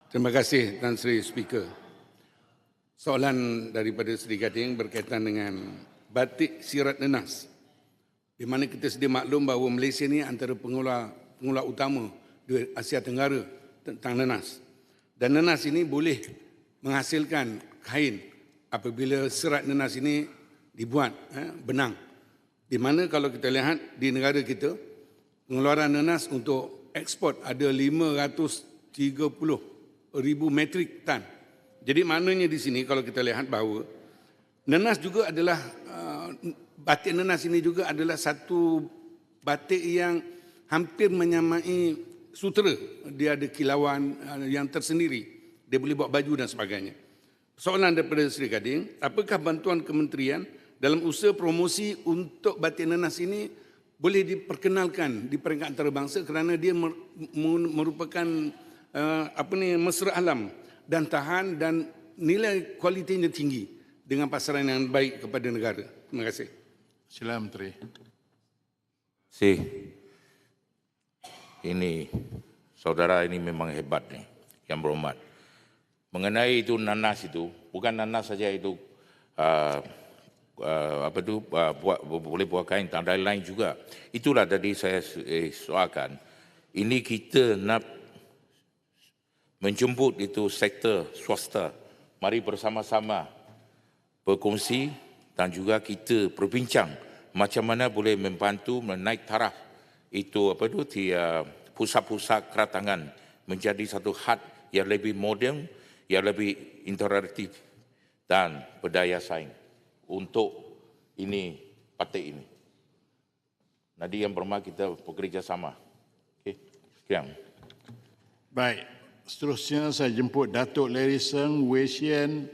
Terima kasih Tan Sri Speaker. Soalan daripada Sri Gading berkaitan dengan batik sirat nenas. Di mana kita sedia maklum bahawa Malaysia ni antara pengeluar utama di Asia Tenggara tentang nenas. Dan nenas ini boleh menghasilkan kain apabila serat nenas ini dibuat benang. Di mana kalau kita lihat di negara kita, pengeluaran nenas untuk ekspor ada 530,000 metrik tan. Jadi maknanya di sini kalau kita lihat bahawa nenas juga adalah batik nenas ini juga adalah satu batik yang hampir menyamai sutera. Dia ada kilauan yang tersendiri. Dia boleh buat baju dan sebagainya. Soalan daripada Sri Gading, apakah bantuan kementerian dalam usaha promosi untuk batik nenas ini boleh diperkenalkan di peringkat antarabangsa kerana dia merupakan mesra alam dan tahan dan nilai kualitinya tinggi dengan pasaran yang baik kepada negara. Terima kasih. Sila Menteri. Ini saudara ini memang hebat nih, yang berhormat. Mengenai itu nanas itu, bukan nanas saja itu boleh buat kain tanda lain juga. Itulah tadi saya soalkan. Ini kita nak menjemput itu sektor swasta. Mari bersama-sama berkongsi dan juga kita berbincang macam mana boleh membantu menaik taraf itu pusat-pusat keratangan menjadi satu hub yang lebih moden, yang lebih interaktif dan berdaya saing untuk ini batik ini. Nanti yang berhormat kita bekerjasama. Okey, sekian. Baik. Seterusnya saya jemput Datuk Larry Seng, Wei Xian,